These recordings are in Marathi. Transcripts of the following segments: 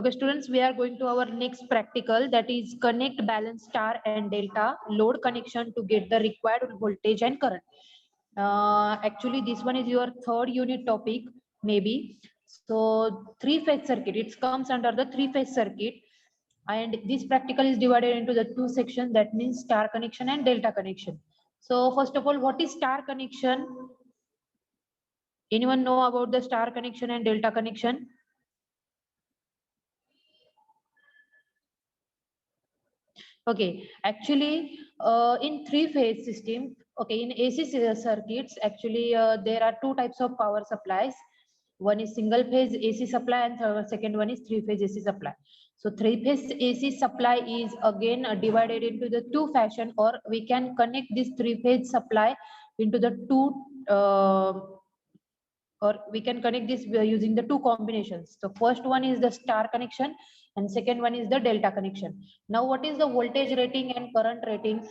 Okay, students, we are going to our next practical, that is connect balance star and delta load connection to get the required voltage and current. Actually, this one is your third unit topic, maybe. So three-phase circuit, it comes under the three-phase circuit, and this practical is divided into the two sections, that means star connection and delta connection. So first of all, what is star connection? Anyone know about the star connection and delta connection? Okay, actually, in three-phase system, okay, in AC circuits, actually, there are two types of power supplies. One is single-phase AC supply, and second one is three-phase AC supply. So three-phase AC supply is again divided into the two fashion, or we can connect this three-phase supply into the two, or we can connect this using the two combinations. So first one is the star connection, and second one is the delta connection. Now what is the voltage rating and current rating?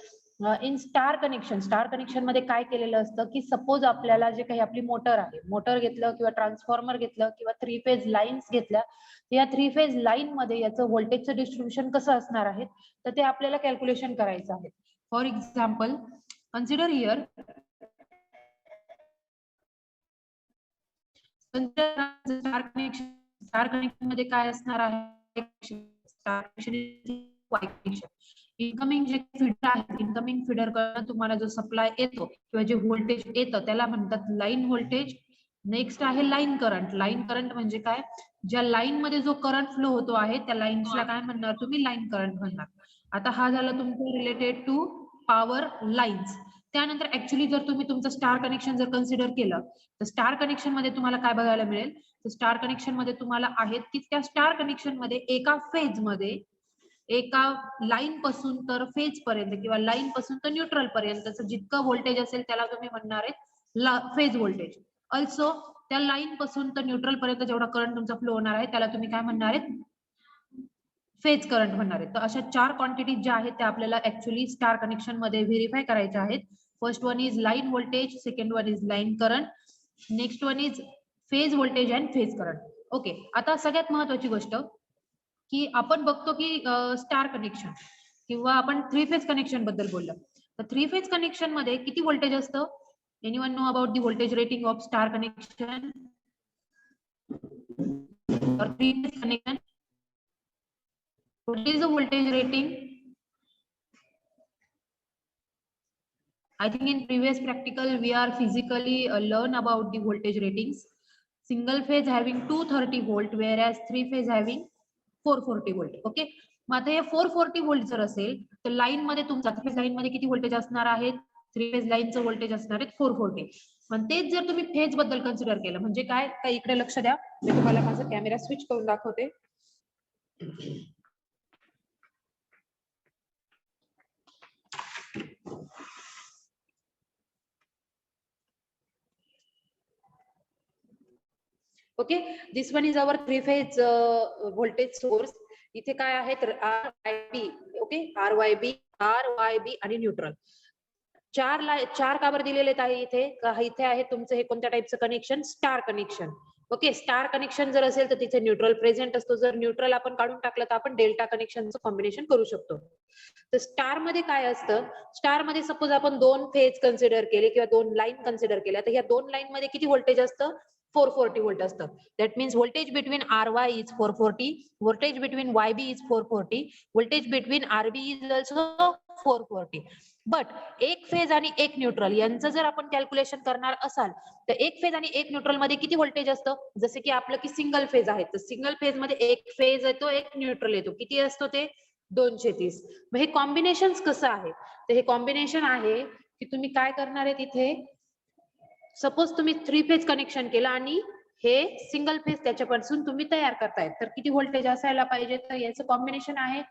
In star connection मध्ये काय केलेलं असतं की सपोज आपल्याला जे काही आपली मोटर घेतलं किंवा ट्रान्सफॉर्मर घेतलं किंवा थ्री फेज लाईन्स घेतल्या, या थ्री फेज लाईन मध्ये याचं व्होल्टेजचं डिस्ट्रीब्युशन कसं असणार आहे तर ते आपल्याला कॅल्क्युलेशन करायचं आहे. For example, consider here star connection मध्ये काय असणार आहे, स्टार कनेक्शन इनकमिंग जे फीडर आहे, इनकमिंग फीडर कडून तुम्हाला जो सप्लाय येतो किंवा जे व्होल्टेज येतं त्याला म्हणतात लाईन व्होल्टेज. नेक्स्ट आहे लाईन करंट. लाईन करंट म्हणजे काय, ज्या लाईन मध्ये जो करंट फ्लो होतो आहे त्या लाईन्सला काय म्हणणार तुम्ही, लाईन करंट म्हणणार. आता हा झाला तुमचं रिलेटेड टू पॉवर लाईन्स. त्यानंतर ऍक्च्युली जर तुम्ही तुमचं स्टार कनेक्शन जर कन्सिडर केलं तर स्टार कनेक्शन मध्ये तुम्हाला काय बघायला मिळेल, तर स्टार कनेक्शन मध्ये तुम्हाला आहेत की त्या स्टार कनेक्शन मध्ये एका फेज मध्ये, एका लाईन पासून तर फेज पर्यंत किंवा लाईन पासून तर न्यूट्रल पर्यंतचं जितकं व्होल्टेज असेल त्याला तुम्ही म्हणणार आहे फेज व्होल्टेज. ऑल्सो त्या लाईन पासून तर न्यूट्रल पर्यंत जेवढा करंट तुमचा फ्लो होणार आहे त्याला तुम्ही काय म्हणणार आहेत, फेज करंट म्हणणार आहेत. तर अशा चार क्वांटिटी ज्या आहेत त्या आपल्याला ऍक्च्युली स्टार कनेक्शन मध्ये व्हेरीफाय करायच्या आहेत. First one is line voltage, second one is line current, next one is phase voltage and phase current. Okay, आता सगळ्यात महत्वाची गोष्ट की आपण बघतो की स्टार कनेक्शन किंवा आपण थ्री फेज कनेक्शन बद्दल बोललो, तर थ्री फेज कनेक्शन मध्ये किती व्होल्टेज असतं? Anyone know about the voltage rating of star connection और three phase connection? What is the voltage rating? I think in previous practical we are physically learn about the voltage ratings. Single phase having 230 volt, whereas three phase having 440 volt. Okay, मग आता हे 440 volt जर असेल तर लाईन मध्ये तुमचा थ्री फेज लाईन मध्ये किती व्होल्टेज असणार आहे, थ्री फेज लाईनचं व्होल्टेज असणार आहे 440. पण तेच जर तुम्ही फेज बद्दल कन्सिडर केलं म्हणजे काय, इकडे लक्ष द्या, मी तुम्हाला माझा कॅमेरा स्विच करून दाखवते. Okay, this one is our three phase voltage source. इथे काय आहेत, RYB. ओके, RYB आणि न्यूट्रल. चार काबर दिलेले आहे इथे, इथे आहे तुमचं हे कोणत्या टाइपचं connection, star connection. Okay, star connection जर असेल तर तिथे न्यूट्रल प्रेझेंट असतो. जर न्यूट्रल आपण काढून टाकलं तर आपण डेल्टा कनेक्शनचं कॉम्बिनेशन करू शकतो. तर स्टार मध्ये काय असतं, स्टार मध्ये सपोज आपण दोन फेज कन्सिडर केले किंवा दोन लाईन कन्सिडर केल्या, तर ह्या दोन लाईन मध्ये किती व्होल्टेज असतं, 440 volt असतं. That means voltage between RY is 440, voltage between YB is 440, voltage between RB is also 440. But एक फेज आणि एक न्यूट्रल यांचं जर आपण कॅल्क्युलेशन करणार असाल तर एक फेज आणि एक न्यूट्रल मध्ये किती व्होल्टेज असतं, जसे की आपलं की सिंगल फेज आहे तर सिंगल फेज मध्ये एक फेज येतो एक न्यूट्रल येतो, किती असतो ते 230. मग हे कॉम्बिनेशन कसं आहे, तर हे कॉम्बिनेशन आहे की तुम्ही काय करणार आहे, तिथे सपोज तुम्ही थ्री फेज कनेक्शन केलं आणि हे सिंगल फेज त्याच्यापासून तुम्ही तयार करताय, तर किती व्होल्टेज असायला पाहिजे, तर याचं कॉम्बिनेशन आहे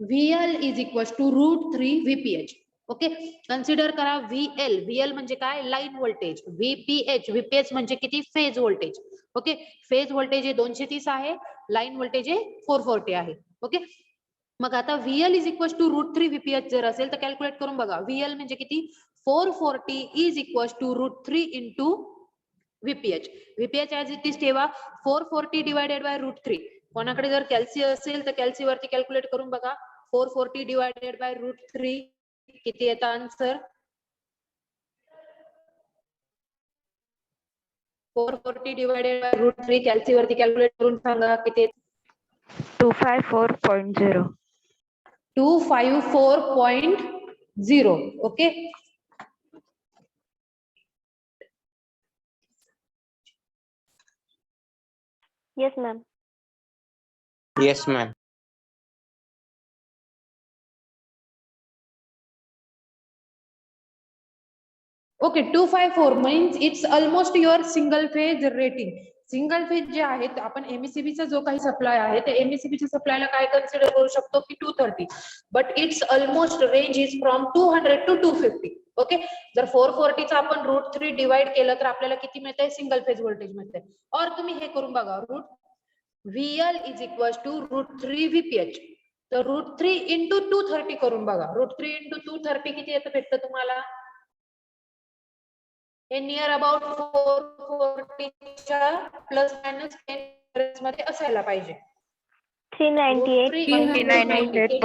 VL is equal to √3 VPH. Okay, consider करा VL म्हणजे काय, लाईन व्होल्टेज. VPH म्हणजे किती, phase voltage. Okay, phase voltage 230 आहे, लाईन व्होल्टेज 440 आहे. ओके, मग आता VL is equal to √3 VPH जर असेल तर कॅल्क्युलेट करून बघा, VL म्हणजे किती, 440 is equal to √3 into VPH. VPH as it is ठेवा, 440 डिवायडेड बाय √3. कोणाकडे जर कॅल्सी असेल तर कॅल्सी वरती कॅल्क्युलेट करून बघा. 440 डिवायडेड बाय √3 किती येतं आन्सर? 440 डिवायडेड बाय √3 कॅल्सी वरती कॅल्क्युलेट करून सांगा किती? 254.0. 254.0. Okay. Yes, ma'am. Yes, ma'am. Okay. 254 means it's almost your single phase rating. Single phase जे आहे आपण एमएससीबीचा जो काही सप्लाय आहे ते एमएससीबीच्या सप्लायला काय कन्सिडर करू शकतो की 230, but it's almost range is from 200 to 250. Okay. जर 440 चा आपण √3 डिवाइड केलं तर आपल्याला किती मिळतंय? सिंगल फेज व्होल्टेज मिळतंय. और तुम्ही हे करून बघा, VL is equal to √3 VPH. तर √3 into 230 करून बघा. √3 into 230 किती येतं भेटतं तुम्हाला? हे नियर अबाउट 440 च्या प्लस मायनस 10 मध्ये असायला पाहिजे. 398.30.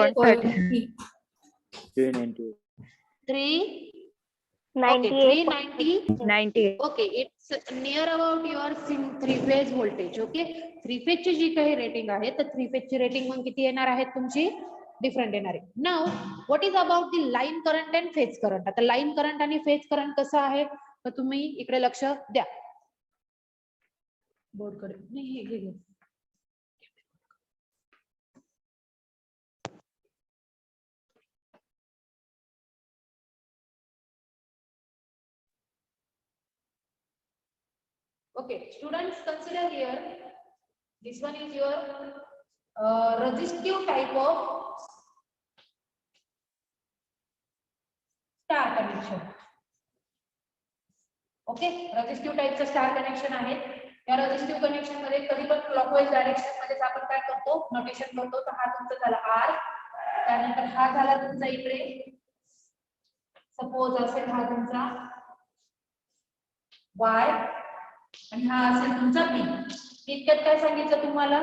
390. Okay. It's near about your 3 phase voltage. Okay. 3 phase ची जी काही रेटिंग आहे तर 3 फेज ची रेटिंग मग किती येणार आहे तुमची? डिफरंट येणार आहे. Now what is about the line current and phase current? आता लाईन करंट आणि फेज करंट कसं आहे तर तुम्ही इकडे लक्ष द्या. बोर्डकडे नाही, हे घे. Okay, students, consider here. This one is your resistive type of star connection. Okay, resistive type चा स्टार कनेक्शन आहे. या रेजिस्टिव्ह कनेक्शन मध्ये कधी पण क्लॉकवाइज डायरेक्शन मध्ये आपण काय करतो? नोटेशन करतो. तर हा तुमचा झाला R, त्यानंतर हा झाला तुमचा इकडे सपोज असेल हा तुमचा Y आणि हा असेल तुमचा B. इतक्यात काय सांगितलं तुम्हाला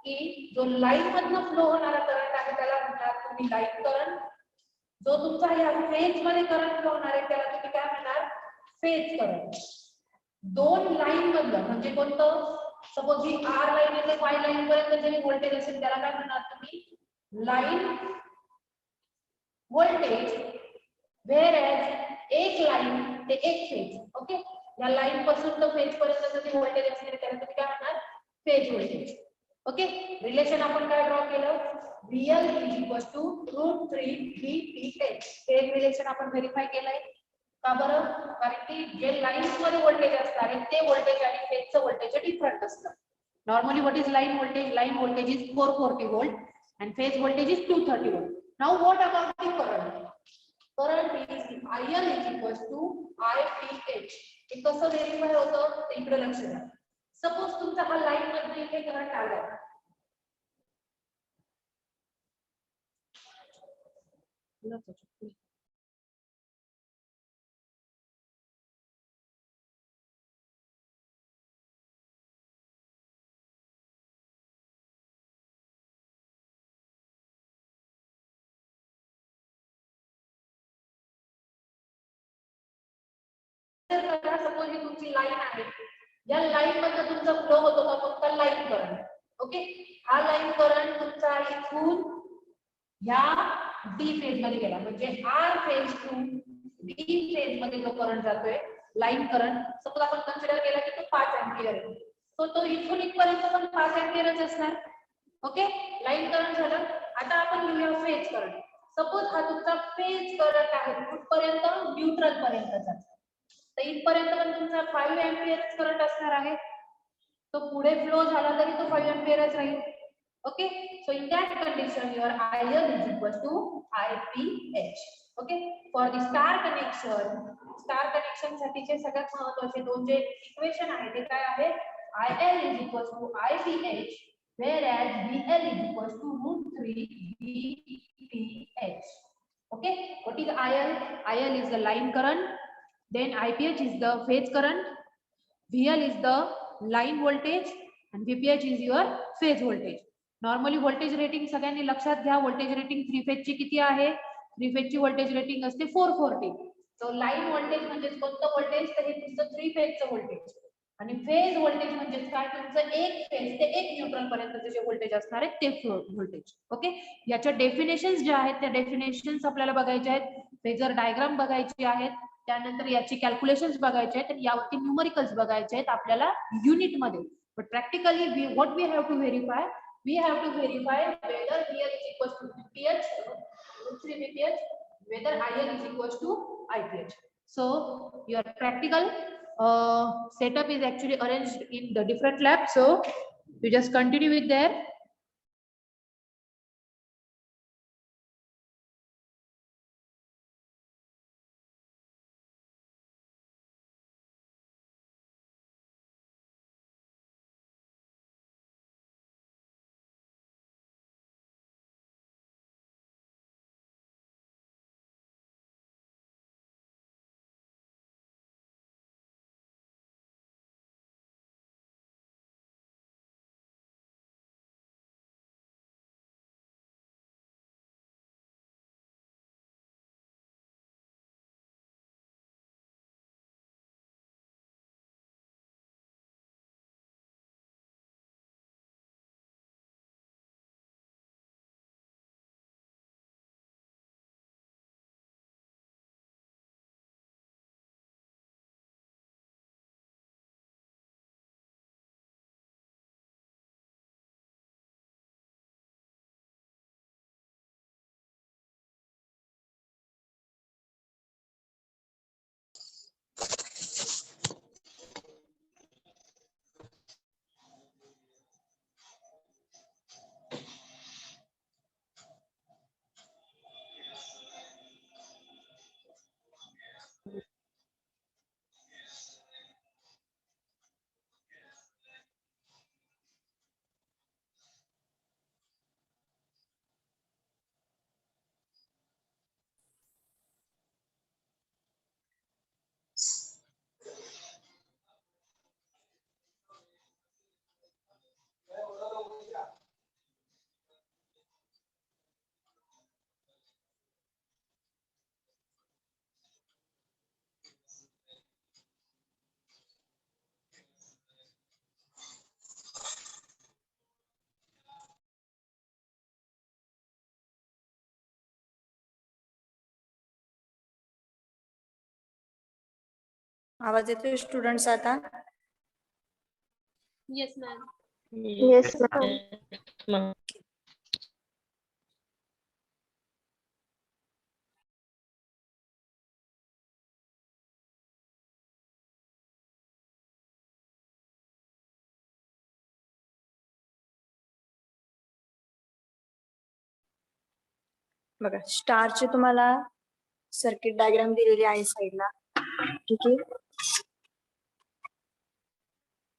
की जो लाईन मधनं फ्लो होणारा करंट आहे त्याला म्हणणार तुम्ही लाईन करंट. जो तुमचा या फेज मध्ये करंट फ्लो होणार आहे त्याला तुम्ही काय म्हणणार? Phase current. दोन लाईन मधलं म्हणजे कोणतं? सपोज ही R लाईन आहे Y लाईन पर्यंत जे व्होल्टेज असेल त्याला काय म्हणणार तुम्ही? Line voltage. वेअर एज एक लाईन ते एक फेज. ओके. या लाईन पासून तर फेज पर्यंत जे व्होल्टेज असेल त्याला तुम्ही काय म्हणणार? Phase voltage. ओके. रिलेशन आपण काय ड्रॉ केलं? VL is equal to √3 VPH. हे रिलेशन आपण व्हेरीफाय केलंय. का बरं? कारण की जे लाईन्स मध्ये व्होल्टेज असतात ते व्होल्टेज आणि फेजचं व्होल्टेज डिफरंट असतं. Normally what is line voltage? Line voltage is 440 volt and phase voltage is 230 volt. Now what about the current? Current is IL is equal to IPH. हे कसं व्हेरीफाय होतं ते इकडे लक्ष द्या. सपोज तुमचा हा लाईन मध्ये इथे करंट आलाय. सपोज ही तुमची लाईन आहे. या लाईन मध्ये तुमचा फ्लो होतो का? कोणता? Line current. ओके. हा लाईन करंट तुमचा इथून या डी फेज मध्ये गेला म्हणजे R phase to D phase मध्ये जो करंट जातोय लाईन करंट, सपोज आपण कन्सिडर केला की तो 5 एंपियर आहे. तो इथून इथपर्यंत पण 5 एंपियरच असणार. ओके. लाईन करंट झालं. आता आपण लिहूया फेज करंट. सपोज हा तुमचा फेज करंट आहे कुठपर्यंत? न्यूट्रल पर्यंतचा. तर इथपर्यंत पण तुमचा 5 एंपियर करंट असणार आहे. तो पुढे फ्लो झाला तरी तो 5 एंपियरच राहील. Okay. So in that condition your IL is equal to IPH. Okay. For the star connection साठीचे सगळ्यात महत्त्वाचे दोन जे इक्वेशन आहे ते काय आहे? IL is equal to IPH whereas VL is equal to √3 VPH. Okay. What is IL? IL is the line current. Then IPH is the phase current. VL is the line voltage and VPH is your phase voltage. Normally voltage rating सगळ्यांनी लक्षात घ्या. व्होल्टेज रेटिंग 3 फेज ची किती आहे? 3 फेज ची व्होल्टेज रेटिंग असते 440. सो लाईन व्होल्टेज म्हणजे कोणतं व्होल्टेज? तर हे तुमचं 3 फेजचं व्होल्टेज. आणि फेज व्होल्टेज म्हणजे काय? तुमचं एक फेज ते एक न्यूट्रल पर्यंतचे जे व्होल्टेज असणार आहे ते व्होल्टेज. ओके, याच्या डेफिनेशन्स ज्या आहेत त्या डेफिनेशन्स आपल्याला बघायच्या आहेत. फेजर डायग्राम बघायची आहेत. त्यानंतर याची कॅल्क्युलेशन्स बघायचे आहेत आणि यावरती न्यूमरिकल्स बघायचे आहेत आपल्याला युनिट मध्ये. But practically what we have to verify, we have to verify whether here is equals to VPH, root 3 VPH, whether IL is equals to IPH. So your practical setup is actually arranged in the different labs. So you just continue with there. आवाज येतोय स्टुडंट्स आता? Yes, ma'am. Yes, ma'am. बघा, स्टारचे तुम्हाला सर्किट डायग्राम दिलेली आहे साईडला. ठीक आहे,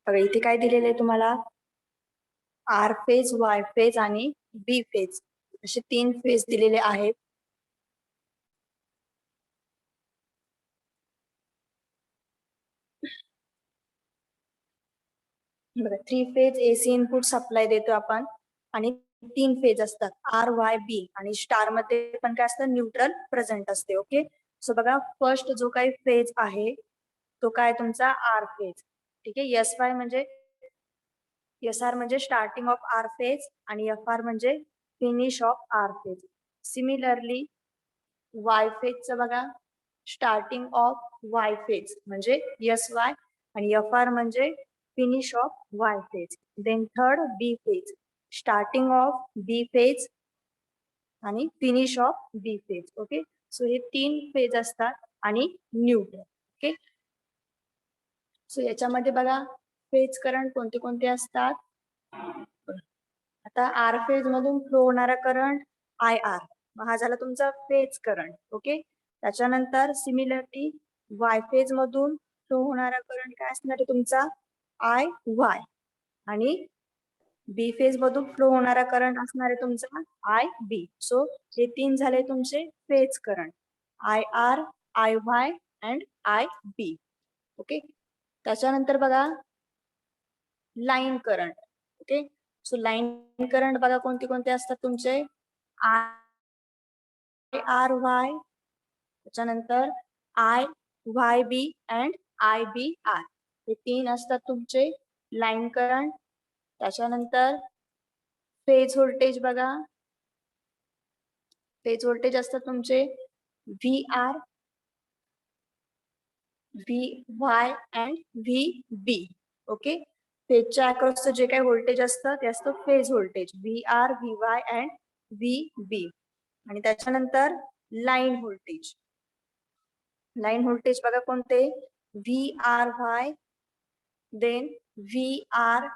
बघा इथे काय दिलेलं आहे तुम्हाला? आर फेज, वाय फेज आणि बी फेज असे 3 फेज दिलेले आहेत. बघा 3 फेज एसी इनपुट सप्लाय देतो आपण आणि 3 फेज असतात आर, वाय, बी आणि स्टार मध्ये पण काय असतं? न्यूट्रल प्रेझेंट असते. ओके, सो बघा फर्स्ट जो काही फेज आहे तो काय तुमचा आर फेज. ठीक आहे, एस वाय म्हणजे एस आर म्हणजे स्टार्टिंग ऑफ आर फेज आणि एफ आर म्हणजे finish of R phase. Similarly Y फेजचं बघा स्टार्टिंग ऑफ वाय फेज म्हणजे एस वाय आणि एफ आर म्हणजे finish of Y phase. Then third B phase, starting of B phase आणि finish of B phase. Okay, so हे 3 फेज असतात आणि न्यूट्रल. ओके, सो याच्यामध्ये बघा फेज करंट कोणते कोणते असतात? आता आर फेज मधून फ्लो होणारा करंट आय आर, हा झाला तुमचा फेज करंट. ओके, त्याच्यानंतर सिमिलरली वाय फेज मधून फ्लो होणारा करंट काय असणार आहे तुमचा? I Y. आणि बी फेज मधून फ्लो होणारा करंट असणार आहे तुमचा आय बी. सो हे 3 झाले तुमचे phase current, I R, I Y and I B. Okay, त्याच्यानंतर बघा line current. Okay, so line current बघा कोणते कोणते असतात तुमचे, आर वाय, त्याच्यानंतर I Y B and I B R, हे 3 असतात तुमचे लाईन करंट. त्याच्यानंतर फेज व्होल्टेज बघा, फेज व्होल्टेज असतात तुमचे V R, V Y and V B. Okay, फेजच्या अक्रॉसचं जे काही व्होल्टेज असतं ते असतं phase voltage, V R, V Y and V B. आणि त्याच्यानंतर लाईन व्होल्टेज, लाईन व्होल्टेज बघा कोणते, V R Y, then V R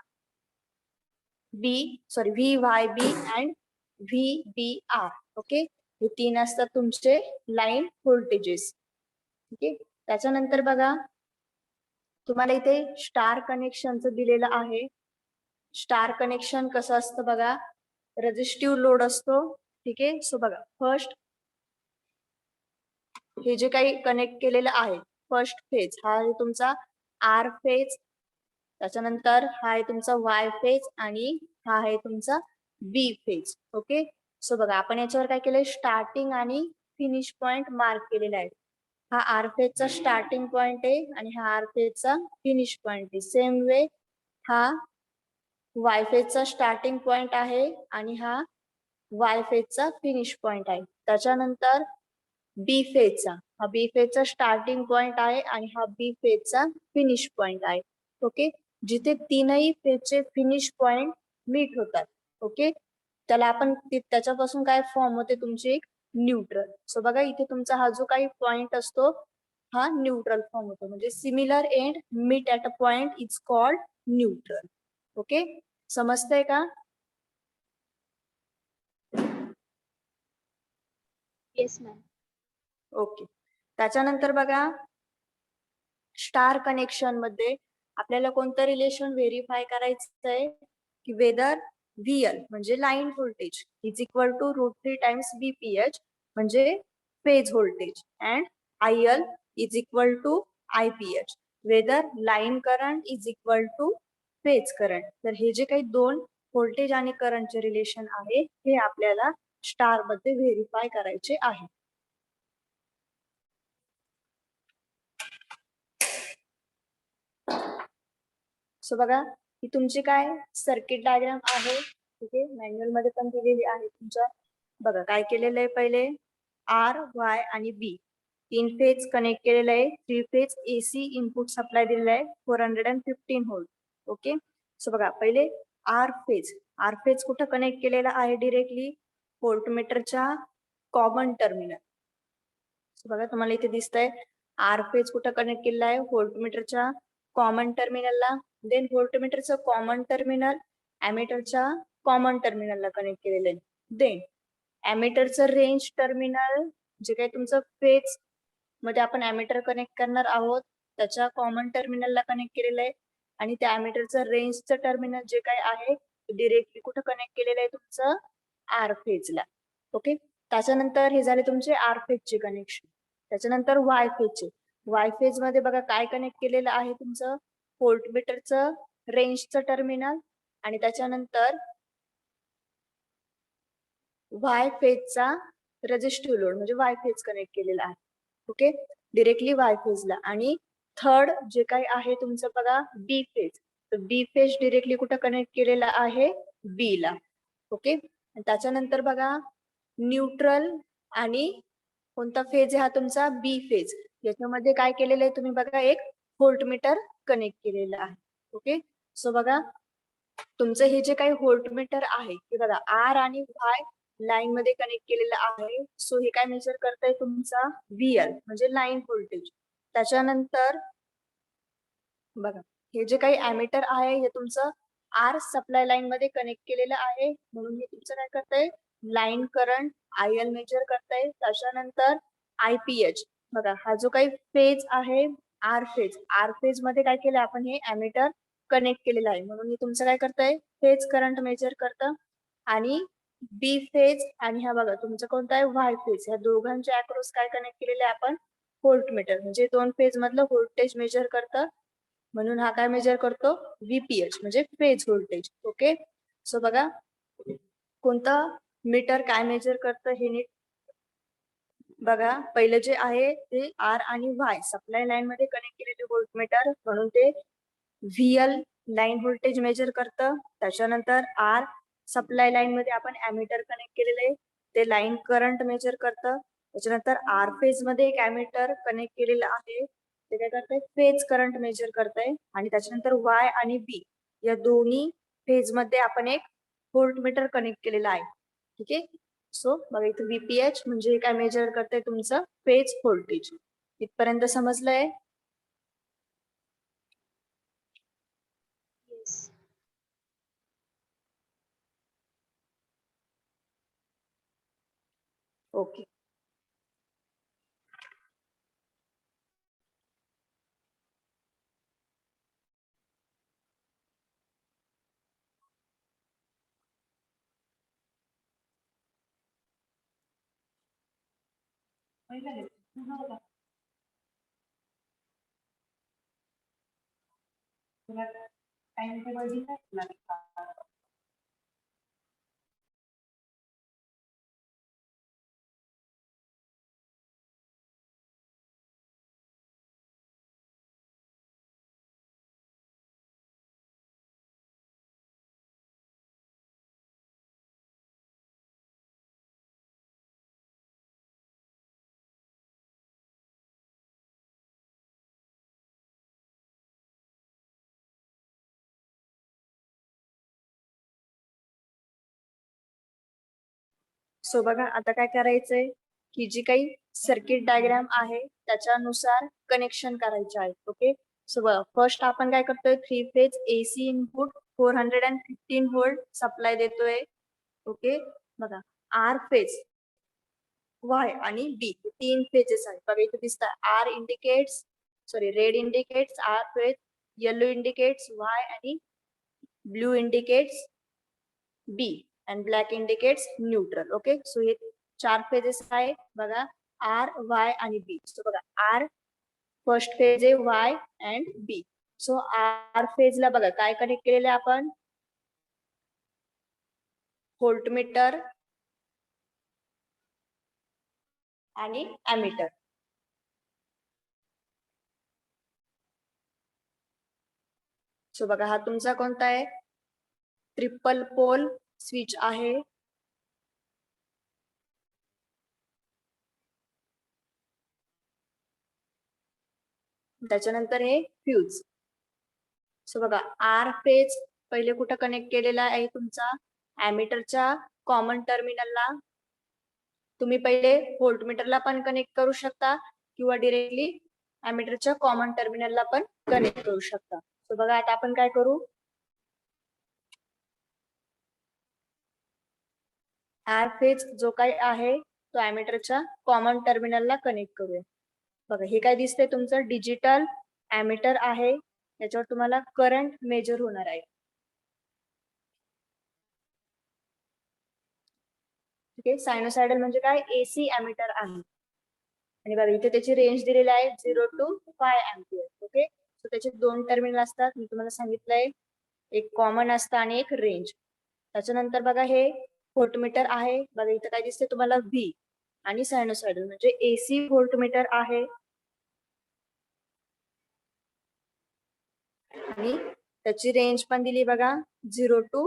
B, sorry V Y B and V B R. Okay, हे 3 असतात तुमचे लाईन व्होल्टेजेस. ओके, त्याच्यानंतर बघा तुम्हाला इथे स्टार कनेक्शनचं दिलेलं आहे. स्टार कनेक्शन कसं असतं बघा, रेझिस्टिव्ह लोड असतो. ठीक आहे, सो बघा फर्स्ट हे जे काही कनेक्ट केलेलं आहे, फर्स्ट फेज हा आहे तुमचा आर फेज, त्याच्यानंतर हा आहे तुमचा वाय फेज आणि हा आहे तुमचा बी फेज. ओके, सो बघा आपण याच्यावर काय केलंय, स्टार्टिंग आणि फिनिश पॉइंट मार्क केलेला आहे. हा आर फेजचा स्टार्टिंग पॉइंट आहे आणि हा आर फेजचा फिनिश पॉइंट आहे. सेम वे हा वाय फेजचा स्टार्टिंग पॉइंट आहे आणि हा वाय फेजचा फिनिश पॉइंट आहे. त्याच्यानंतर बी फेजचा, हा बी फेजचा स्टार्टिंग पॉइंट आहे आणि हा बी फेजचा फिनिश पॉइंट आहे. ओके, जिथे तीनही फेजचे फिनिश पॉइंट मीट होतात. ओके, त्याला आपण त्याच्यापासून काय फॉर्म होते तुमची एक न्यूट्रल. सो बघा इथे तुमचा हा जो काही पॉइंट असतो हा न्यूट्रल फॉर्म होतो, म्हणजे similar end meet at a point is called neutral. Okay, समजतंय का? Yes ma'am. ओके, त्याच्यानंतर बघा स्टार कनेक्शन मध्ये आपल्याला कोणतं रिलेशन व्हेरीफाय करायचं आहे की वेदर व्हीएल म्हणजे line voltage is equal to √3 times BPH म्हणजे phase voltage and IL is equal to IPH whether line current is equal to phase current. तर हे जे काही दोन व्होल्टेज आणि करंटचे रिलेशन आहे हे आपल्याला स्टार मध्ये व्हेरीफाय करायचे आहे. सो बघा ही तुमची काय सर्किट डायग्राम आहे. ठीक आहे, मॅन्युअल मध्ये पण दिलेली आहे तुमच्या. बघा काय केलेलं आहे, पहिले आर वाय आणि बी 3 फेज कनेक्ट केलेलं आहे. 3 फेज एसी इनपुट सप्लाय दिलेला आहे 415 व्होल्ट. ओके, सो बघा पहिले आर फेज कुठं कनेक्ट केलेला आहे, डिरेक्टली व्होल्टमीटरच्या कॉमन टर्मिनल. सो बघा तुम्हाला इथे दिसतंय आर फेज कुठं कनेक्ट केलेला आहे, व्होल्टमीटरच्या कॉमन टर्मिनलला. देन व्होल्टमीटरचं कॉमन टर्मिनल एमीटरच्या कॉमन टर्मिनलला कनेक्ट केलेलं आहे. देन एमीटरचं रेंज टर्मिनल जे काही तुमचं फेज मध्ये आपण एमीटर कनेक्ट करणार आहोत त्याच्या कॉमन टर्मिनलला कनेक्ट केलेलं आहे. आणि त्या एमीटरचं रेंजचं टर्मिनल जे काही आहे डिरेक्टली कुठं कनेक्ट केलेलं आहे तुमचं आर फेजला. ओके, त्याच्यानंतर हे झाले तुमचे आर फेजचे कनेक्शन. त्याच्यानंतर वाय फेज मध्ये बघा काय कनेक्ट केलेलं आहे तुमचं व्होल्टमीटरचं रेंजचं टर्मिनल आणि त्याच्यानंतर वाय फेजचा रेझिस्टिव्ह लोड म्हणजे वाय फेज कनेक्ट केलेला आहे. ओके, डिरेक्टली वाय फेजला. आणि थर्ड जे काही आहे तुमचं बघा बी फेज, तर बी फेज डिरेक्टली कुठं कनेक्ट केलेला आहे बी ला. ओके, त्याच्यानंतर बघा न्यूट्रल आणि कोणता फेज आहे हा तुमचा बी फेज, याच्यामध्ये काय केलेलं आहे तुम्ही बघा एक व्होल्टमीटर कनेक्ट केलेलं आहे. ओके, सो बघा तुमचं हे जे काही व्होल्टमीटर आहे ते बघा आर आणि वाय लाईन मध्ये कनेक्ट केलेलं आहे. सो हे काय मेजर करताय तुमचा व्हीएल म्हणजे लाईन व्होल्टेज. त्याच्यानंतर बघा हे जे काही एमीटर आहे हे तुमचं आर सप्लाय लाईन मध्ये कनेक्ट केलेलं आहे म्हणून हे तुमचं काय करताय लाईन करंट आयएल मेजर करताय. त्याच्यानंतर आयपीएच बघा हा जो काही फेज आहे आर फेज मध्ये काय केलं आपण हे एमीटर कनेक्ट केलेलं आहे म्हणून हे तुमचं काय करताय फेज करंट मेजर करतं. आणि बी फेज आणि हा बघा तुमचं कोणता आहे वाय फेज, ह्या दोघांच्या अक्रॉस काय कनेक्ट केलेलं आहे आपण व्होल्टमीटर म्हणजे 2 फेज मधलं व्होल्टेज मेजर करतं. म्हणून हा काय मेजर करतो, VPH म्हणजे फेज व्होल्टेज. ओके, सो बघा कोणतं मीटर काय मेजर करतं हे नीट बघा. पहिलं जे आहे ते R आणि Y सप्लाय लाईन मध्ये कनेक्ट केलेले व्होल्टमीटर, म्हणून ते VL लाईन व्होल्टेज मेजर करतं. त्याच्यानंतर R सप्लाय लाईन मध्ये आपण ॲमीटर कनेक्ट केलेले ते लाईन करंट मेजर करतं. त्याच्यानंतर R फेज मध्ये एक ॲमीटर कनेक्ट केलेलं आहे, ते काय करतंय, फेज करंट मेजर करतंय. आणि त्याच्यानंतर Y आणि B या दोन्ही फेज मध्ये आपण एक व्होल्टमीटर कनेक्ट केलेला आहे. ठीक आहे, सो बघा इथे VPH म्हणजे काय मेजर करतंय, तुमचं फेज व्होल्टेज. इथपर्यंत समजलंय? ओके. सो बघा आता काय करायचंय, की जी काही सर्किट डायग्राम आहे त्याच्यानुसार कनेक्शन करायचे आहे. ओके, सो बघा फर्स्ट आपण काय करतोय, 3 phase AC input 415 volt supply देतोय. ओके, बघा R फेज, Y आणि B 3 फेजेस आहेत. बघा इथे दिसतात R indicates, sorry red indicates R phase, yellow indicates Y आणि blue indicates B and black indicates neutral. Okay, so हे 4 फेजेस आहे बघा, R, Y आणि B. सो बघा R फर्स्ट फेज आहे, Y and B. So R फेजला बघा काय कनेक्ट केलेलं आहे आपण, व्होल्टमीटर आणि ॲमीटर. सो बघा हा तुमचा कोणता आहे, ट्रिपल पोल स्विच आहे. त्याच्यानंतर हे फ्यूज. सो बघा R फेज पहिले कुठं कनेक्ट केलेला आहे तुमचा, ॲमीटरच्या कॉमन टर्मिनलला. तुम्ही पहिले व्होल्टमीटरला पण कनेक्ट करू शकता किंवा डिरेक्टली ॲमीटरच्या कॉमन टर्मिनलला पण कनेक्ट करू शकता. सो बघा आता आपण काय करू, R फेज जो काही आहे तो ॲमीटरच्या कॉमन टर्मिनलला कनेक्ट करूया. बघा हे काय दिसतंय, तुमचं डिजिटल ॲमीटर आहे, याच्यावर तुम्हाला करंट मेजर होणार आहे. ठीक आहे, सायनोसायडल म्हणजे काय, AC ॲमीटर आहे. आणि बघा इथे त्याची रेंज दिलेली आहे 0 to 5 अँपिअर. ओके, सो त्याचे 2 टर्मिनल असतात, मी तुम्हाला सांगितलंय, एक कॉमन असतं आणि एक रेंज. त्याच्यानंतर बघा हे व्होल्टमीटर आहे, बघा इथे काय दिसते तुम्हाला V आणि सायनोसायडल म्हणजे AC व्होल्टमीटर आहे. आणि त्याची रेंज पण दिली बघा 0 to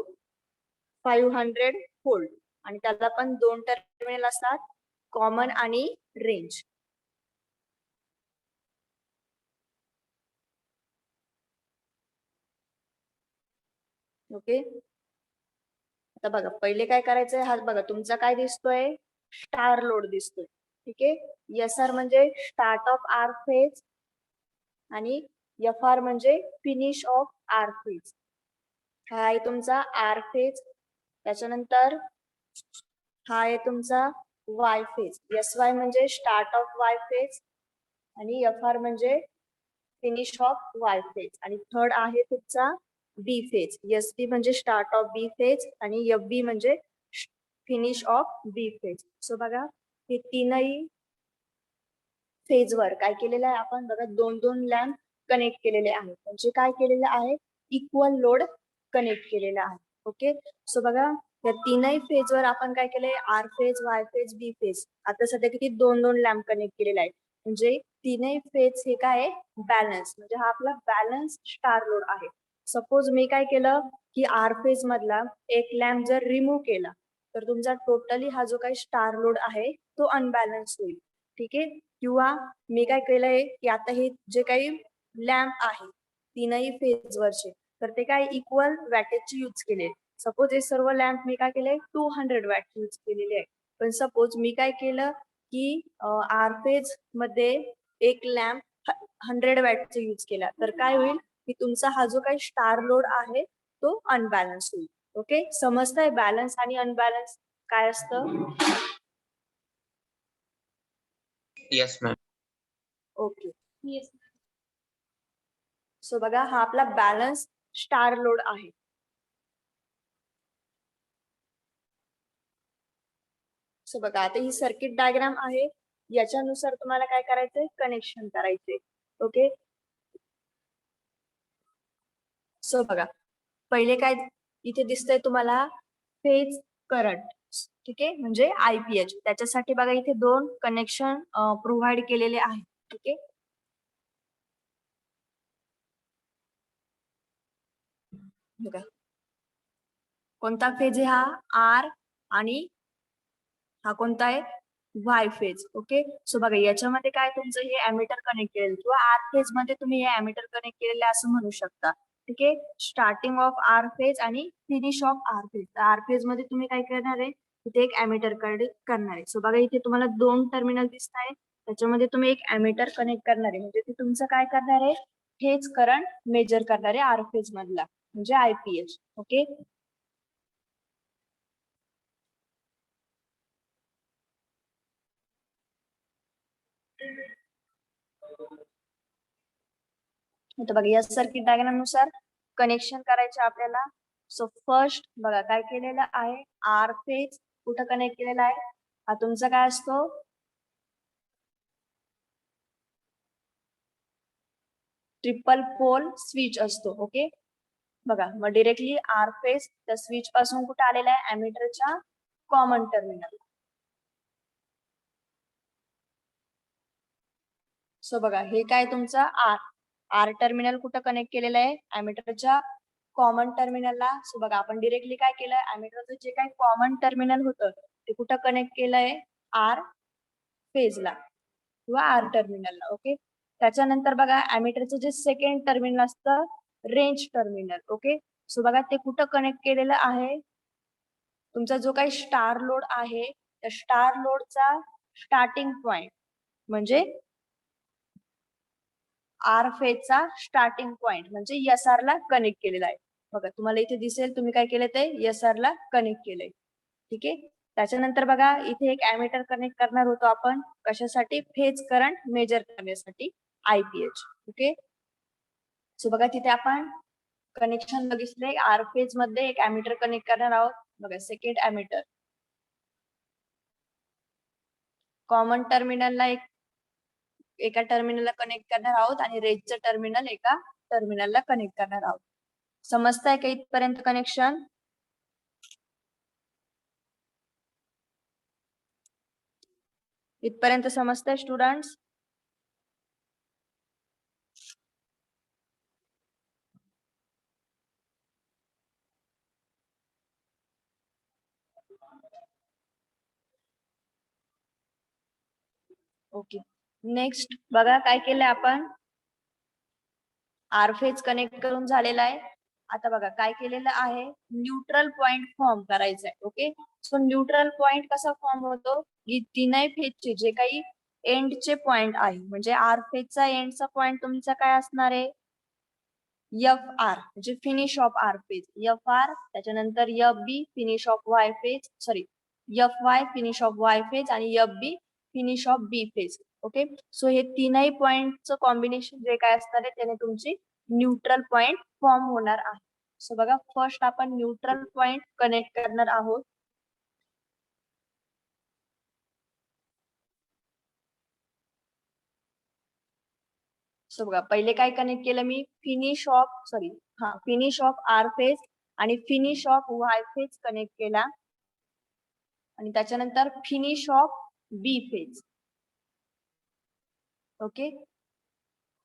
500 व्होल्ट, आणि त्याला पण 2 टर्मिनल असतात, कॉमन आणि रेंज. ओके, आता बघा पहिले काय करायचंय, हा बघा तुमचा काय दिसतोय, स्टार लोड दिसतोय. ठीक आहे, SR म्हणजे स्टार्ट ऑफ R फेज आणि FR म्हणजे फिनिश ऑफ R फेज. हा आहे तुमचा R फेज. त्याच्यानंतर हा आहे तुमचा Y फेज, SY म्हणजे स्टार्ट ऑफ Y फेज आणि FR म्हणजे फिनिश ऑफ Y फेज. आणि थर्ड आहे तुमचा B फेज, SB म्हणजे स्टार्ट ऑफ B फेज आणि FB म्हणजे finish of B phase. So बघा हे तीनही फेजवर काय केलेलं आहे आपण, बघा 2-2 लॅम्प कनेक्ट केलेले आहे. म्हणजे काय केलेलं आहे, इक्वल लोड कनेक्ट केलेला आहे. ओके, सो बघा या तीनही फेजवर आपण काय केलंय, आर फेज, वाय फेज, बी फेज, आता सध्या किती 2-2 लॅम्प कनेक्ट केलेला आहे. म्हणजे तीनही फेज हे काय आहे, बॅलन्स, म्हणजे हा आपला बॅलन्स स्टार लोड आहे. सपोज मी काय केलं की आर फेज मधला एक लॅम्प जर रिमूव्ह केला तर तुमचा टोटली हा जो काही स्टार लोड आहे तो अनबॅलन्स होईल. ठीक आहे, किंवा मी काय केलंय की आता हे जे काही लॅम्प आहे तीनही फेजवरचे, तर ते काय इक्वल वॅटेजचे यूज केले. सपोज हे सर्व लॅम्प मी काय केले 200 वॅट यूज केलेले आहे. पण सपोज मी काय केलं की आर फेज मध्ये एक लॅम्प 100 वॅटचा यूज केला, तर काय होईल की तुमचा हा जो काही स्टार लोड आहे तो अनबॅलन्स होईल. ओके, समजतंय बॅलन्स आणि अनबॅलन्स काय असतं? Yes, ma'am. ओके, सो बघा हा आपला बॅलन्स स्टार लोड आहे. सो बघा आता ही सर्किट डायग्राम आहे, याच्यानुसार तुम्हाला काय करायचंय, कनेक्शन करायचे. ओके, सो बघा पहिले काय इथे दिसतंय तुम्हाला, फेज करंट. ठीक आहे, म्हणजे आयपीएच. त्याच्यासाठी बघा इथे 2 कनेक्शन प्रोव्हाइड केलेले आहेत. ठीक आहे, बघा कोणता फेज आहे हा, आर, आणि हा कोणता आहे, वाय फेज. ओके, सो बघा याच्यामध्ये काय तुमचं हे अॅमीटर कनेक्ट केलेलं, किंवा आर फेज मध्ये तुम्ही हे अॅमीटर कनेक्ट केलेले असं म्हणू शकता. ठीक आहे, स्टार्टिंग ऑफ आर फेज आणि finish of R phase. R phase मध्ये तुम्ही काय करणार आहे, इथे एक अॅमीटर कनेक्ट करणार आहे. सो बघा इथे तुम्हाला 2 टर्मिनल दिसत आहे, त्याच्यामध्ये तुम्ही एक अॅमीटर कनेक्ट करणार आहे. म्हणजे ते तुमचं काय करणार आहे, फेज करंट मेजर करणार आहे आर फेज मधला, म्हणजे आयपीएच. ओके, आता बघा या सर्किट डायग्राम नुसार कनेक्शन करायचे आपल्याला. सो फर्स्ट बघा काय केलेलं आहे, आर फेज कुठं कनेक्ट केलेला आहे, हा तुमचा काय असतो, ट्रिपल पोल स्विच असतो. ओके, बघा मग डिरेक्टली आर फेज त्या स्विच पासून कुठे आलेला आहे, अॅमीटरच्या कॉमन टर्मिनल. सो बघा हे काय तुमचा आर, आर टर्मिनल कुठं कनेक्ट केलेलं आहे, अॅमीटरच्या कॉमन टर्मिनलला. सो बघा आपण डिरेक्टली काय केलं, अॅमीटरचं जे काही कॉमन टर्मिनल होतं ते कुठं कनेक्ट केलंय, आर फेजला किंवा आर टर्मिनलला. ओके, त्याच्यानंतर बघा अॅमीटरचं जे सेकंड टर्मिनल असतं, रेंज टर्मिनल. ओके, सो बघा ते कुठं कनेक्ट केलेलं आहे, तुमचा जो काही स्टार लोड आहे त्या स्टार लोडचा स्टार्टिंग पॉइंट, म्हणजे आर फेजचा स्टार्टिंग पॉइंट म्हणजे एसआर ला कनेक्ट केलेला आहे. बघा तुम्हाला इथे दिसेल तुम्ही काय केलं, ते एसआर ला कनेक्ट केलंय. ठीक आहे, त्याच्यानंतर बघा इथे एक अॅमीटर कनेक्ट करणार होतो आपण, कशासाठी, फेज करंट मेजर करण्यासाठी, आयपीएच. ओके, सो बघा तिथे आपण कनेक्शन बघितले, आर फेज मध्ये एक अॅमीटर कनेक्ट करणार आहोत. बघा सेकंड अॅमीटर कॉमन टर्मिनलला एका टर्मिनलला कनेक्ट करणार आहोत, आणि रेंजचं टर्मिनल एका टर्मिनलला कनेक्ट करणार आहोत. समजतंय का इथपर्यंत कनेक्शन? इथपर्यंत समजतंय स्टुडंट्स? ओके, नेक्स्ट बघा काय केलंय आपण, आर फेज कनेक्ट करून झालेला आहे. आता बघा काय केलेलं आहे, न्यूट्रल पॉइंट फॉर्म करायचा आहे. ओके, सो न्यूट्रल पॉइंट कसा फॉर्म होतो, की तीनही फेजचे जे काही एंडचे पॉइंट आहे, म्हणजे आर फेजचा एंडचा पॉइंट तुमचा काय असणार आहे, एफ आर, म्हणजे finish of R phase, F R. त्याच्यानंतर F B finish of Y phase, sorry F Y finish of Y phase, आणि F B finish of B phase. Okay, so हे तीनही पॉइंटचं कॉम्बिनेशन जे काय असणार आहे त्याने तुमची न्यूट्रल पॉइंट फॉर्म होणार आहे. सो बघा फर्स्ट आपण न्यूट्रल पॉइंट कनेक्ट करणार आहोत. सो बघा पहिले काय कनेक्ट केलं मी फिनिश ऑफ आर फेज आणि finish of Y phase connect केला आणि त्याच्यानंतर finish of B phase. Okay,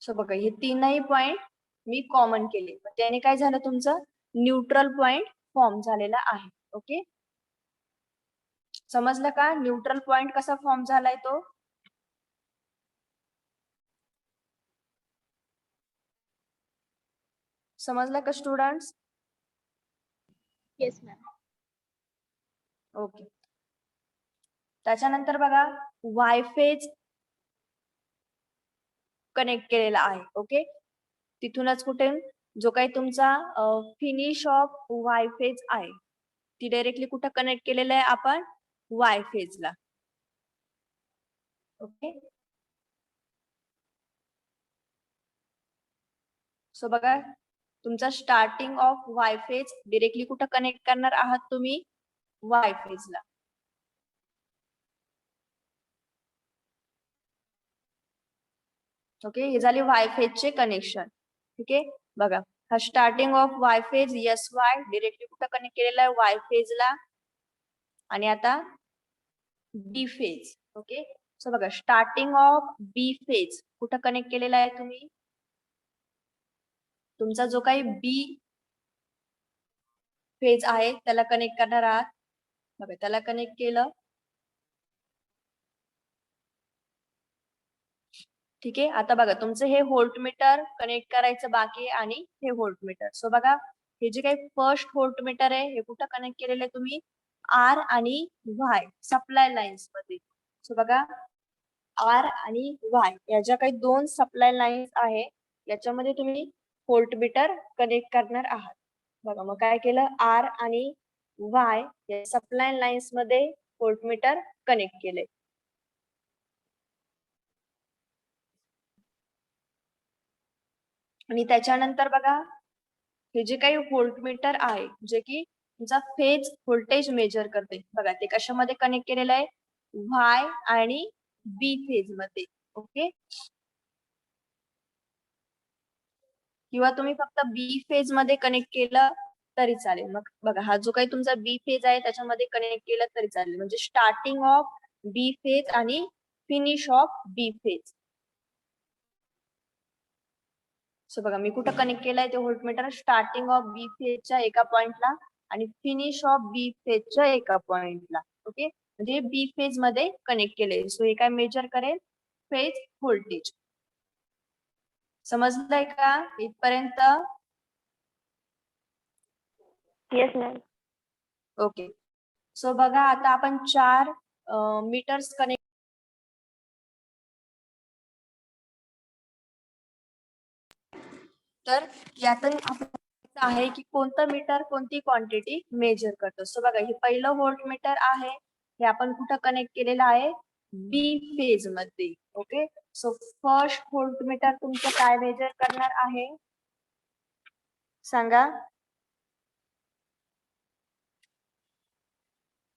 so बघा हे तीनही पॉइंट मी कॉमन केले, त्याने काय झालं तुमचं न्यूट्रल पॉइंट फॉर्म झालेला आहे. ओके, समजलं का न्यूट्रल पॉइंट कसा फॉर्म झालाय तो? समजलं का स्टुडंट्स? Yes ma'am. ओके, त्याच्यानंतर बघा वाय फेज कनेक्ट केलेला आहे. ओके, तिथूनच कुठे जो काही तुमचा फिनिश ऑफ वाय फेज आहे ती डायरेक्टली कुठं कनेक्ट केलेलं आहे आपण वाय फेजला. ओके, सो बघा तुमचा starting of Y phase directly कुठं कनेक्ट करणार आहात तुम्ही वाय फेजला. ओके, हे झाले वाय फेजचे कनेक्शन. ठीक आहे, बघा हा starting of Y phase S Y directly कुठं कनेक्ट केलेला आहे वाय फेजला आणि आता बी फेज. ओके, सो बघा स्टार्टिंग ऑफ बी फेज कुठं कनेक्ट केलेला आहे तुम्ही तुमचा जो काही बी फेज आहे त्याला कनेक्ट करणार आहात. बघा त्याला कनेक्ट केलं. ठीक आहे, आता बघा तुमचं हे व्होल्टमीटर कनेक्ट करायचं बाकी आहे आणि हे व्होल्टमीटर. सो बघा हे जे काही फर्स्ट व्होल्टमीटर आहे हे कुठं कनेक्ट केलेलं आहे तुम्ही आर आणि व्हाय सप्लाय लाईन्स मध्ये. सो बघा आर आणि वाय या ज्या काही दोन सप्लाय लाईन्स आहे याच्यामध्ये तुम्ही व्होल्टमीटर कनेक्ट करणार आहात. बघा मग काय केलं आर आणि वाय या सप्लाय लाईन्स मध्ये व्होल्टमीटर कनेक्ट केले. आणि त्याच्यानंतर बघा हे जे काही व्होल्टमीटर आहे जे की तुमचा फेज व्होल्टेज मेजर करते बघा ते कशामध्ये कनेक्ट केलेलं आहे व्हाय आणि बी फेज मध्ये. ओके, किंवा तुम्ही फक्त बी फेज मध्ये कनेक्ट केलं तरी चालेल. मग बघा हा जो काही तुमचा बी फेज आहे त्याच्यामध्ये कनेक्ट केलं तरी चालेल, म्हणजे स्टार्टिंग ऑफ बी फेज आणि finish of B phase. So बघा मी कुठं कनेक्ट केलंय ते व्होल्टमीटर स्टार्टिंग ऑफ बी फेजच्या एका पॉइंटला आणि फिनिश ऑफ बी फेजच्या एका पॉइंटला. ओके, म्हणजे बी फेज मध्ये कनेक्ट केले. सो हे काय मेजर करेल फेज व्होल्टेज. समजलंय का इथपर्यंत? Yes ma'am. ओके, सो बघा आता आपण 4 मीटर्स कनेक्ट तर यातून आपण आहे की कोणतं मीटर कोणती क्वांटिटी मेजर करतो. सो बघा हे पहिलं व्होल्टमीटर आहे हे आपण कुठं कनेक्ट केलेलं आहे बी फेज मध्ये. ओके, सो फर्स्ट व्होल्टमीटर तुमचं काय मेजर करणार आहे सांगा.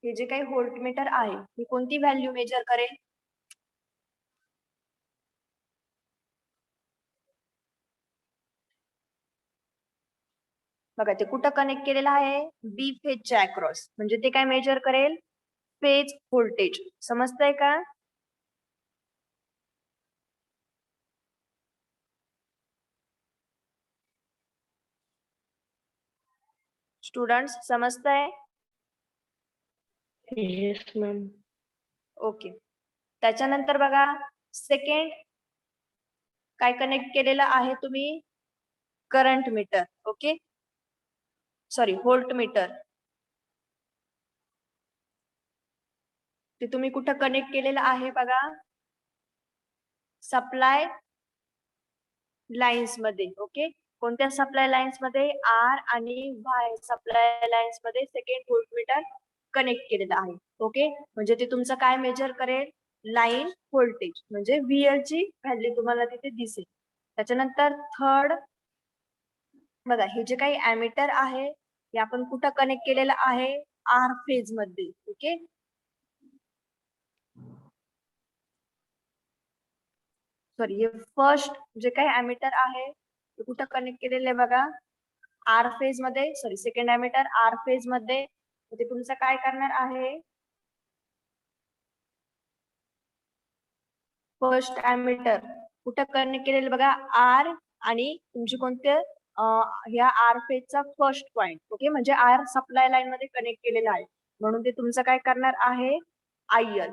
हे जे काही व्होल्टमीटर आहे हे कोणती व्हॅल्यू मेजर करेल बघा ते कुठं कनेक्ट केलेलं आहे बी फेजच्या अक्रॉस, म्हणजे ते काय मेजर करेल फेज व्होल्टेज. समजतंय का? स्टुडंट्स समजतंय? Yes, ma'am. ओके, त्याच्यानंतर बघा सेकंड काय कनेक्ट केलेलं आहे तुम्ही current meter. Okay, sorry voltmeter. ते तुम्ही कुठं कनेक्ट केलेलं आहे बघा सप्लाय लाईन्स मध्ये. ओके, कोणत्या सप्लाय लाईन्स मध्ये आर आणि वाय सप्लाय लाईन्स मध्ये सेकंड व्होल्टमीटर कनेक्ट केलेलं आहे. ओके, म्हणजे ते तुमचं काय मेजर करेल लाईन व्होल्टेज, म्हणजे व्हीएल ची व्हॅल्यू तुम्हाला तिथे दिसेल. त्याच्यानंतर थर्ड बघा हे जे काही ॲमीटर आहे हे आपण कुठं कनेक्ट केलेलं आहे आर फेज मध्ये. ओके, सॉरी हे फर्स्ट जे काही ॲमीटर आहे ते कुठं कनेक्ट केलेलं आहे बघा, आर फेज मध्ये, sorry second ammeter R phase मध्ये. ते तुमचं काय करणार आहे, फर्स्ट ॲमीटर कुठं कनेक्ट केलेलं बघा, आर आणि तुमची कोणते ह्या आर फेजचा फर्स्ट पॉइंट. ओके, म्हणजे आर सप्लाय लाईन मध्ये कनेक्ट केलेला आहे, म्हणून ते तुमचं काय करणार आहे, आयएल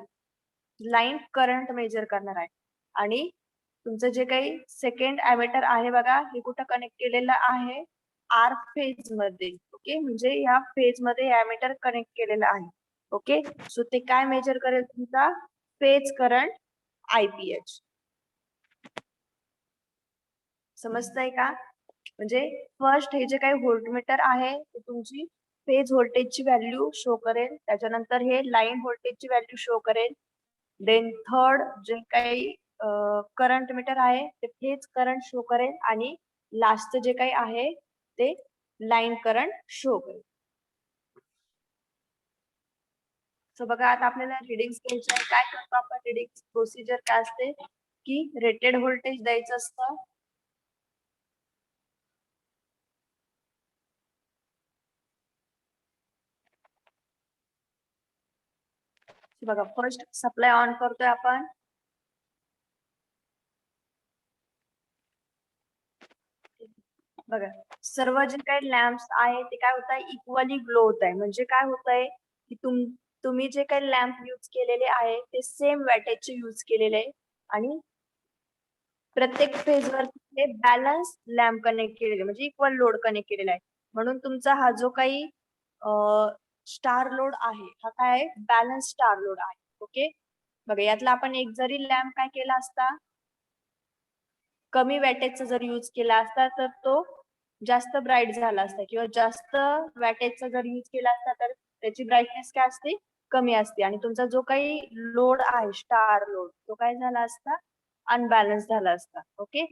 लाईन करंट मेजर करणार आहे. आणि तुमचं जे काही सेकंड ॲमीटर आहे बघा, हे कुठं कनेक्ट केलेलं आहे, आर फेज मध्ये. ओके, म्हणजे ह्या फेज मध्ये ॲमीटर कनेक्ट केलेलं आहे. ओके, सो ते काय मेजर करेल, तुमचा फेज करंट आयपीएच. समजतंय का? म्हणजे फर्स्ट हे जे काही व्होल्टमीटर आहे ते तुमची फेज व्होल्टेजची व्हॅल्यू शो करेल, त्याच्यानंतर हे लाईन व्होल्टेजची व्हॅल्यू शो करेल, देन थर्ड जे काही करंट मीटर आहे ते फेज करंट शो करेल, आणि लास्टचं जे काही आहे ते लाईन करंट शो करेल. सो बघा, आता आपल्याला रिडिंग्स घ्यायचं आहे. काय करतो आपण, रिडिंग प्रोसिजर काय असते की रेटेड व्होल्टेज द्यायचं असतं, बघा फर्स्ट सप्लाय ऑन करतोय आपण. बघा सर्व जे काही लॅम्प्स आहे ते काय होत आहे, इक्वली ग्लो होत आहे. म्हणजे काय होत आहे की तुम्ही जे काही लॅम्प यूज केलेले आहे ते सेम वॅटेजचे यूज केलेले आहे, आणि प्रत्येक फेजवर ते बॅलन्स लॅम्प कनेक्ट केलेले, म्हणजे इक्वल लोड कनेक्ट केलेला आहे. म्हणून तुमचा हा जो काही स्टार लोड आहे हा काय आहे, बॅलन्स स्टार लोड आहे. ओके, बघा यातला आपण एक जरी लॅम्प काय केला असता, कमी वॅटेजचा जर यूज केला असता तर तो जास्त ब्राईट झाला असता, किंवा जास्त वॅटेजचा जर यूज केला असता तर त्याची ब्राईटनेस काय असते, कमी असते, आणि तुमचा जो काही लोड आहे स्टार लोड तो काय झाला असता, अनबॅलन्स झाला असता. ओके,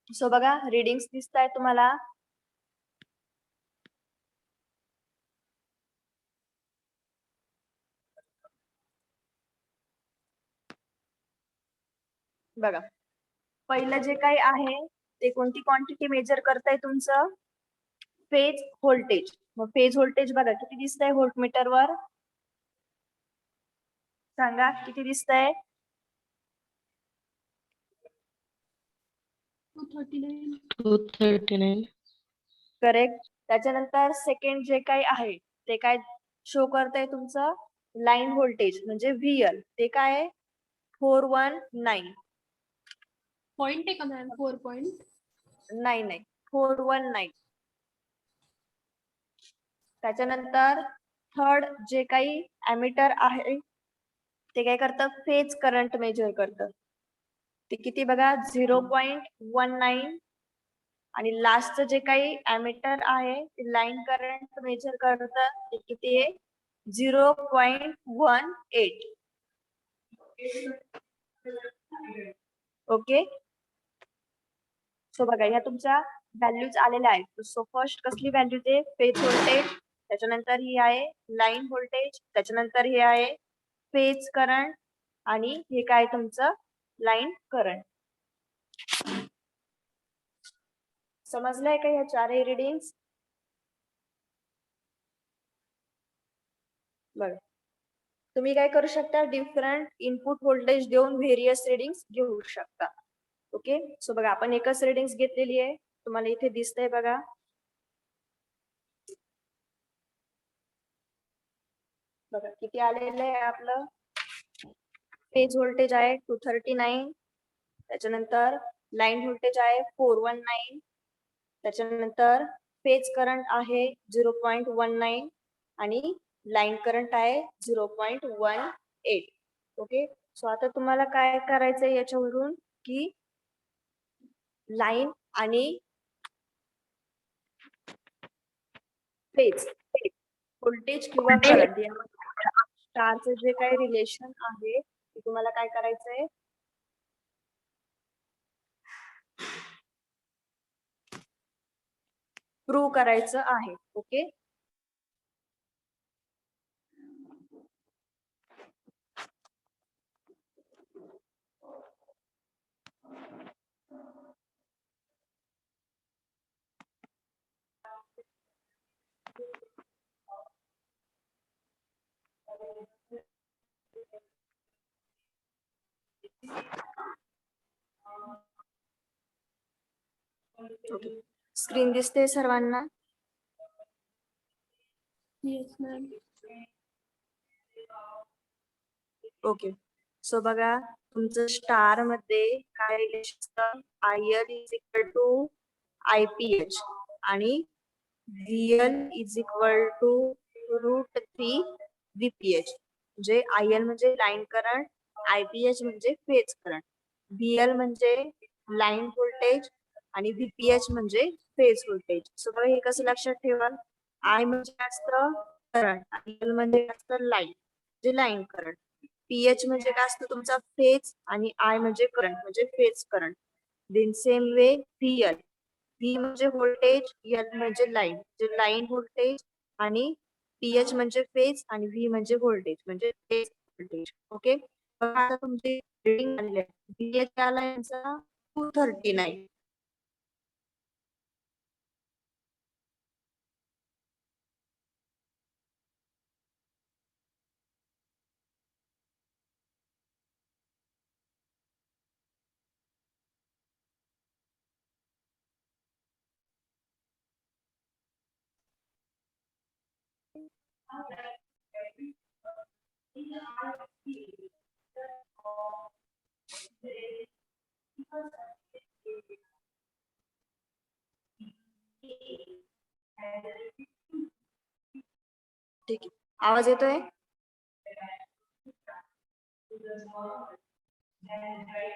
सो बघा रिडिंग्स दिसत आहे तुम्हाला. बघा पहिलं जे काही आहे ते कोणती क्वांटिटी मेजर करताय, तुमचं फेज व्होल्टेज. मग फेज व्होल्टेज बघा किती दिसतंय व्होल्टमीटर वर, सांगा किती दिसतंय, 239. करेक्ट. त्याच्यानंतर सेकंड जे काही आहे ते काय शो करतंय, तुमचं लाईन व्होल्टेज म्हणजे व्हीएल, ते काय आहे 419. पॉइंट आहे का मॅम, 4 पॉइंट? नाही 419. त्याच्यानंतर थर्ड जे काही ॲमीटर आहे ते काय करतं, फेज करंट मेजर करतं, ते किती बघा 0.19. आणि लास्टचं जे काही ॲमीटर आहे ते लाईन करंट मेजर करतं, ते किती आहे 0.18. ओके, सो बघा ह्या तुमच्या व्हॅल्यूज आलेल्या आहेत. सो फर्स्ट कसली व्हॅल्यू ते फेज व्होल्टेज, त्याच्यानंतर ही आहे लाईन व्होल्टेज, त्याच्यानंतर हे आहे फेज करंट, आणि हे काय तुमचं लाईन करंट. समजलंय का ह्या चारही रिडिंग्स? बघा तुम्ही काय करू शकता, डिफरंट इनपुट व्होल्टेज देऊन व्हेरियस रिडिंग्स घेऊ शकता. ओके, सो बघा आपण एकच रिडिंग्स घेतलेली आहे, तुम्हाला इथे दिसतंय बघा. बघा किती आलेलं आहे आपलं, फेज व्होल्टेज आहे 239, त्याच्यानंतर लाईन व्होल्टेज आहे 419, त्याच्यानंतर फेज करंट आहे 0.19, आणि लाईन करंट आहे 0.18. ओके, सो आता तुम्हाला काय करायचंय याच्यावरून की लाईन आणि फेज व्होल्टेज किंवा करंट स्टारचं जे काही रिलेशन आहे ते तुम्हाला काय करायचंय, प्रूव्ह करायचं आहे. ओके, ओके, स्क्रीन दिसते सर्वांना? Yes, ma'am. ओके, सो बघा तुमचं स्टार मध्ये काय relation IL is equal to IPH आणि VL is equal to √3 VPH. म्हणजे IL म्हणजे लाईन करंट, IPH म्हणजे फेज करंट, VL म्हणजे लाईन व्होल्टेज आणि VPH म्हणजे फेज व्होल्टेज. सो बघा हे कसं लक्षात ठेवाल? I म्हणजे काय असतं करंट आणि L म्हणजे काय असतं लाईन, म्हणजे लाईन करंट. PH म्हणजे काय असतं तुमचा फेज आणि I म्हणजे करंट म्हणजे phase current. Then same way VL, V म्हणजे व्होल्टेज, L म्हणजे लाईन म्हणजे लाईन व्होल्टेज आणि PH म्हणजे फेज आणि V म्हणजे व्होल्टेज म्हणजे फेज व्होल्टेज. ओके, आता तुमची रिडिंग आलेली आहे. VH आला यांचा 239. ठीक आहे, आवाज येतोय?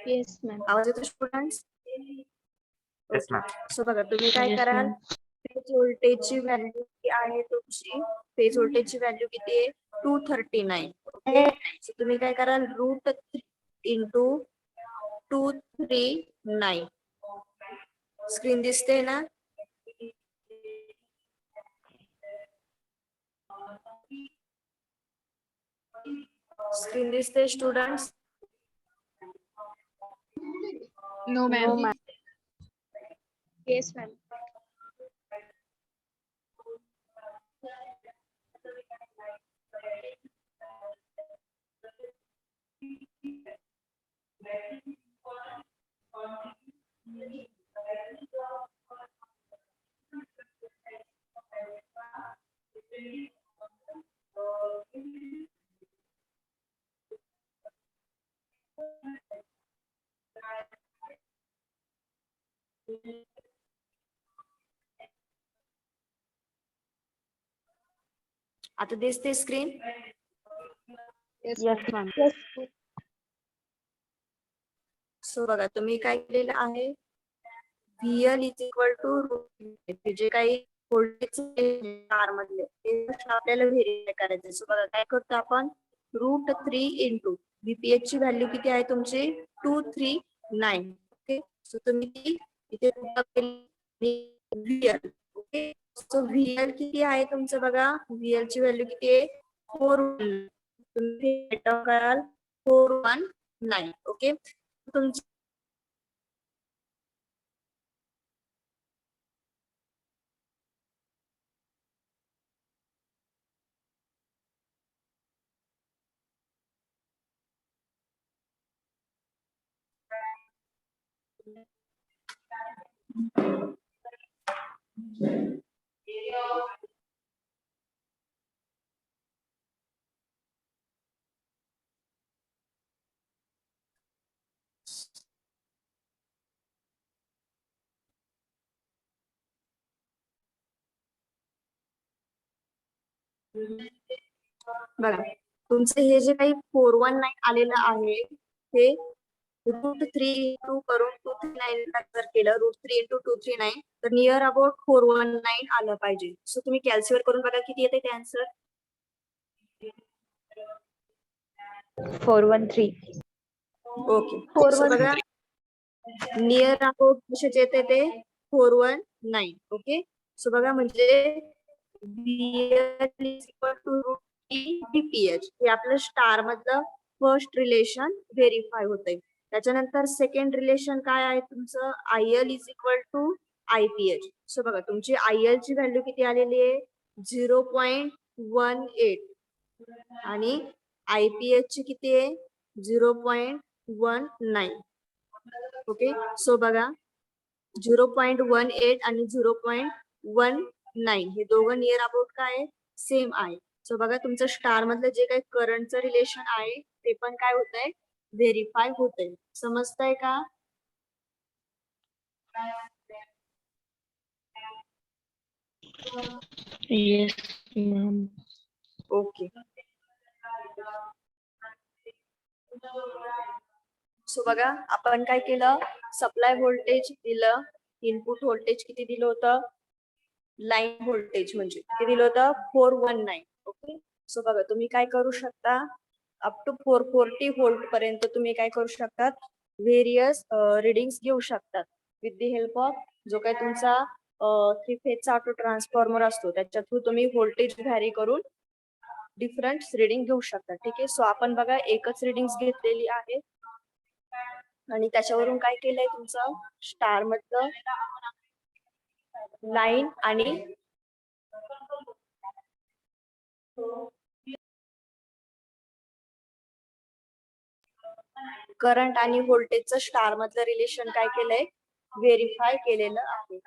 Yes, ma'am. आवाज येतो स्टुडंट्स? Yes, ma'am. सो बघा तुम्ही काय Yes, कराल, ma'am. फेज व्होल्टेजची व्हॅल्यू किती आहे तुमची? फेज व्होल्टेजची व्हॅल्यू किती आहे? 239. ओके, सो तुम्ही काय कराल, √3 इंटू 239. स्क्रीन दिसते ना? स्क्रीन दिसते students? No, ma'am. Yes, ma'am. आता दिसते स्क्रीन? Yes, ma'am. सो बघा तुम्ही काय केलेलं आहे, VL इज इक्वल टू जे काही व्होल्टेज मधले ते आपल्याला व्हेरीफाय करायचे. सो बघा काय करतो आपण, √3 इंटू VPH ची व्हॅल्यू किती आहे तुमची? 239. ओके, सो तुम्ही ती इथे VL. ओके, सो VL किती आहे तुमचं बघा, VL ची व्हॅल्यू किती आहे? 419. तुम्ही कराल 419. ओके, तुमची बघा तुमचं हे जे काही 419 आलेलं आहे ते √3 इंटू करून 239 जर केलं, √3 इंटू 239 तर नियर अबाउट 419 आलं पाहिजे. सो तुम्ही कॅल्क्युलेट करून बघा किती येते ते आन्सर. 413. ओके, सो बघा नियर अबाउट कशाचे येते ते 419. ओके, सो बघा म्हणजे VPH हे आपलं स्टार मधलं फर्स्ट रिलेशन व्हेरीफाय होतंय. त्याच्यानंतर सेकंड रिलेशन काय आहे तुमचं, IL is equal to IPH. So बघा तुमची IL ची व्हॅल्यू किती आलेली आहे? 0.18 आणि IPH ची किती आहे 0.19. ओके, सो बघा 0.18 आणि 0.19 हे दोघं नियर अबाउट काय आहे सेम आहे. सो बघा तुमचं स्टार मधलं जे काही करंटचं रिलेशन आहे ते पण काय होत आहे व्हेरीफाय होत आहे. समजतंय का? Yes, ma'am. ओके, सो बघा आपण काय केलं सप्लाय व्होल्टेज दिलं, इनपुट व्होल्टेज किती दिलं होतं लाईन व्होल्टेज म्हणजे किती दिलं होतं 419. ओके, सो बघा तुम्ही काय करू शकता अप टू 440 व्होल्ट पर्यंत तुम्ही काय करू शकतात व्हेरियस रिडिंग्स घेऊ शकतात विथ द हेल्प ऑफ जो काही तुमचा 3 फेजचा ऑटो ट्रान्सफॉर्मर असतो त्याच्या थ्रू तुम्ही व्होल्टेज व्हॅरी करून डिफरंट रिडिंग घेऊ शकता. ठीक आहे, सो आपण बघा एकच रिडिंग घेतलेली आहे आणि त्याच्यावरून काय केलंय तुमचं स्टार मधलं लाईन आणि करंट आणि व्होल्टेजचं स्टार मधलं रिलेशन काय केलंय व्हेरीफाय केलेलं आहे.